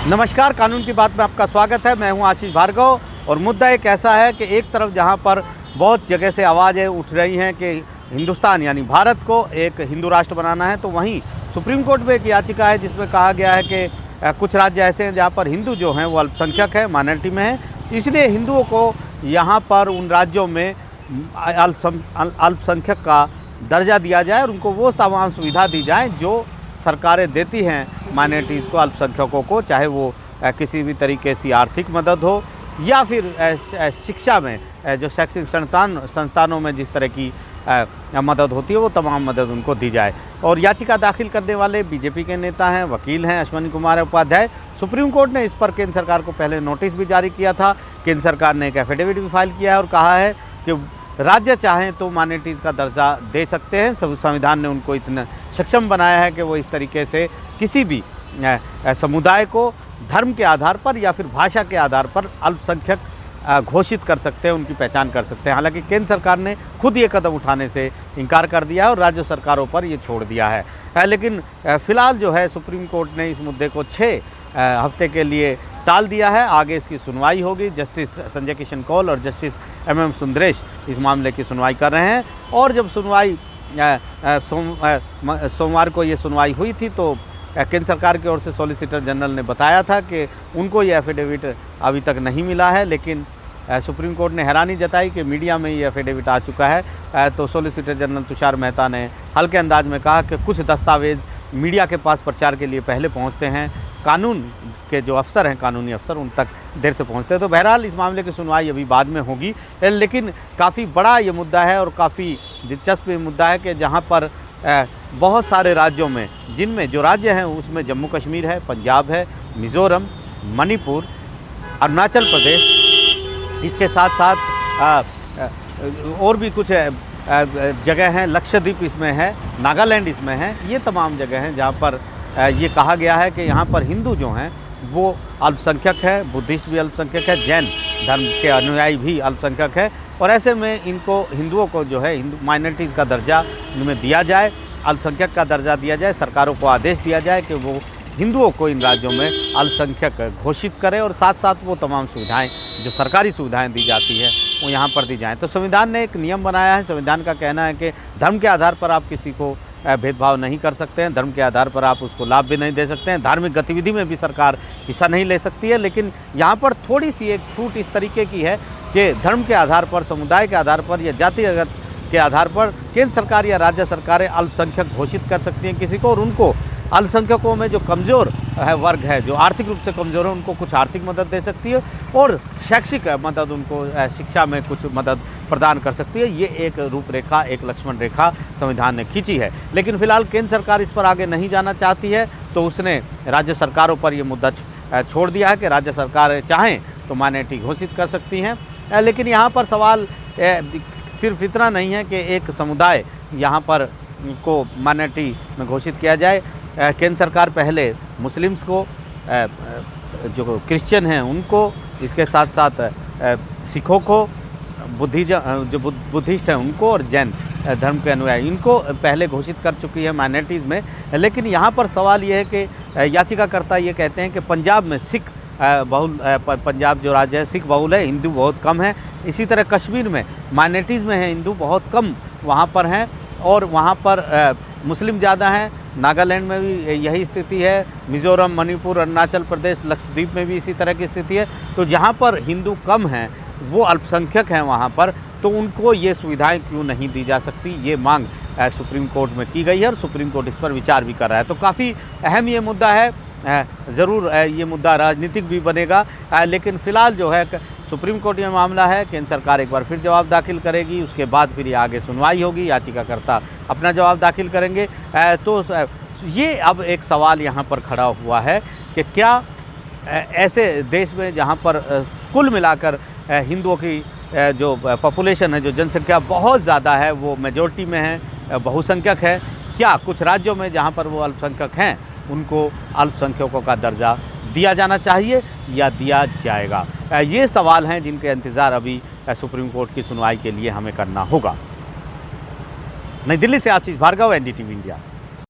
नमस्कार, कानून की बात में आपका स्वागत है। मैं हूं आशीष भार्गव और मुद्दा एक ऐसा है कि एक तरफ जहां पर बहुत जगह से आवाज़ें उठ रही हैं कि हिंदुस्तान यानी भारत को एक हिंदू राष्ट्र बनाना है, तो वहीं सुप्रीम कोर्ट में एक याचिका है जिसमें कहा गया है कि कुछ राज्य ऐसे हैं जहां पर हिंदू जो हैं वो अल्पसंख्यक हैं, माइनॉरिटी में हैं, इसलिए हिंदुओं को यहां पर उन राज्यों में अल्पसंख्यक का दर्जा दिया जाए और उनको वो तमाम सुविधा दी जाए जो सरकारें देती हैं माइनॉरिटीज़ को, अल्पसंख्यकों को, चाहे वो किसी भी तरीके से आर्थिक मदद हो या फिर शिक्षा में जो शैक्षिक संस्थानों में जिस तरह की मदद होती है वो तमाम मदद उनको दी जाए। और याचिका दाखिल करने वाले बीजेपी के नेता हैं, वकील हैं अश्विनी कुमार उपाध्याय। सुप्रीम कोर्ट ने इस पर केंद्र सरकार को पहले नोटिस भी जारी किया था। केंद्र सरकार ने एक एफिडेविट भी फाइल किया है और कहा है कि राज्य चाहें तो माइनॉरिटीज़ का दर्जा दे सकते हैं। संविधान ने उनको इतना सक्षम बनाया है कि वो इस तरीके से किसी भी समुदाय को धर्म के आधार पर या फिर भाषा के आधार पर अल्पसंख्यक घोषित कर सकते हैं, उनकी पहचान कर सकते हैं। हालांकि केंद्र सरकार ने खुद ये कदम उठाने से इनकार कर दिया है और राज्य सरकारों पर ये छोड़ दिया है। लेकिन फ़िलहाल जो है सुप्रीम कोर्ट ने इस मुद्दे को 6 हफ्ते के लिए टाल दिया है। आगे इसकी सुनवाई होगी। जस्टिस संजय किशन कौल और जस्टिस MM सुंदरेश इस मामले की सुनवाई कर रहे हैं और जब सुनवाई सोमवार को ये सुनवाई हुई थी तो केंद्र सरकार की ओर से सॉलिसिटर जनरल ने बताया था कि उनको ये एफिडेविट अभी तक नहीं मिला है, लेकिन सुप्रीम कोर्ट ने हैरानी जताई कि मीडिया में ये एफिडेविट आ चुका है। तो सॉलिसिटर जनरल तुषार मेहता ने हल्के अंदाज में कहा कि कुछ दस्तावेज़ मीडिया के पास प्रचार के लिए पहले पहुंचते हैं, कानून के जो अफसर हैं, कानूनी अफसर, उन तक देर से पहुंचते हैं। तो बहरहाल इस मामले की सुनवाई अभी बाद में होगी, लेकिन काफ़ी बड़ा ये मुद्दा है और काफ़ी दिलचस्प ये मुद्दा है कि जहां पर बहुत सारे राज्यों में, जिनमें जो राज्य हैं उसमें जम्मू कश्मीर है, पंजाब है, मिज़ोरम, मणिपुर, अरुणाचल प्रदेश, इसके साथ साथ और भी कुछ जगह हैं, लक्षद्वीप इसमें है, नागालैंड इसमें है। ये तमाम जगह हैं जहाँ पर ये कहा गया है कि यहाँ पर हिंदू जो हैं वो अल्पसंख्यक है, बुद्धिस्ट भी अल्पसंख्यक है, जैन धर्म के अनुयायी भी अल्पसंख्यक है और ऐसे में इनको हिंदुओं को जो है हिंदू माइनॉरिटीज़ का दर्जा इनमें दिया जाए, अल्पसंख्यक का दर्जा दिया जाए। सरकारों को आदेश दिया जाए कि वो हिंदुओं को इन राज्यों में अल्पसंख्यक घोषित करें और साथ साथ वो तमाम सुविधाएं जो सरकारी सुविधाएं दी जाती है वो यहाँ पर दी जाएँ। तो संविधान ने एक नियम बनाया है। संविधान का कहना है कि धर्म के आधार पर आप किसी को भेदभाव नहीं कर सकते हैं, धर्म के आधार पर आप उसको लाभ भी नहीं दे सकते हैं, धार्मिक गतिविधि में भी सरकार हिस्सा नहीं ले सकती है। लेकिन यहाँ पर थोड़ी सी एक छूट इस तरीके की है कि धर्म के आधार पर, समुदाय के आधार पर या जातिगत के आधार पर केंद्र सरकार या राज्य सरकारें अल्पसंख्यक घोषित कर सकती हैं किसी को और उनको अल्पसंख्यकों में जो कमज़ोर वर्ग है, जो आर्थिक रूप से कमज़ोर है, उनको कुछ आर्थिक मदद दे सकती है और शैक्षिक मदद, उनको शिक्षा में कुछ मदद प्रदान कर सकती है। ये एक रूपरेखा, एक लक्ष्मण रेखा संविधान ने खींची है। लेकिन फिलहाल केंद्र सरकार इस पर आगे नहीं जाना चाहती है, तो उसने राज्य सरकारों पर ये मुद्दा छोड़ दिया है कि राज्य सरकारें चाहें तो माइनॉरिटी घोषित कर सकती हैं। लेकिन यहाँ पर सवाल सिर्फ इतना नहीं है कि एक समुदाय यहाँ पर को माइनॉरिटी में घोषित किया जाए। केंद्र सरकार पहले मुस्लिम्स को, जो क्रिश्चियन हैं उनको, इसके साथ साथ सिखों को, जो बुद्धिस्ट हैं उनको और जैन धर्म के अनुयायी, इनको पहले घोषित कर चुकी है माइनॉरिटीज़ में। लेकिन यहाँ पर सवाल ये है कि याचिकाकर्ता ये कहते हैं कि पंजाब में सिख बहुल, पंजाब जो राज्य है सिख बहुल है, हिंदू बहुत कम है। इसी तरह कश्मीर में माइनॉरिटीज़ में है, हिंदू बहुत कम वहाँ पर हैं और वहाँ पर मुस्लिम ज़्यादा हैं। नागालैंड में भी यही स्थिति है, मिज़ोरम, मणिपुर, अरुणाचल प्रदेश, लक्षद्वीप में भी इसी तरह की स्थिति है। तो जहाँ पर हिंदू कम हैं, वो अल्पसंख्यक हैं वहाँ पर, तो उनको ये सुविधाएं क्यों नहीं दी जा सकती, ये मांग सुप्रीम कोर्ट में की गई है और सुप्रीम कोर्ट इस पर विचार भी कर रहा है। तो काफ़ी अहम ये मुद्दा है। ज़रूर ये मुद्दा राजनीतिक भी बनेगा, लेकिन फ़िलहाल जो है सुप्रीम कोर्ट में मामला है। केंद्र सरकार एक बार फिर जवाब दाखिल करेगी, उसके बाद फिर ये आगे सुनवाई होगी, याचिकाकर्ता अपना जवाब दाखिल करेंगे। तो ये अब एक सवाल यहाँ पर खड़ा हुआ है कि क्या ऐसे देश में जहाँ पर कुल मिलाकर हिंदुओं की जो पॉपुलेशन है, जो जनसंख्या बहुत ज़्यादा है, वो मेजॉरिटी में है, बहुसंख्यक है, क्या कुछ राज्यों में जहाँ पर वो अल्पसंख्यक हैं उनको अल्पसंख्यकों का दर्जा दिया जाना चाहिए या दिया जाएगा? ये सवाल हैं जिनके इंतज़ार अभी सुप्रीम कोर्ट की सुनवाई के लिए हमें करना होगा। नई दिल्ली से आशीष भार्गव, NDTV इंडिया।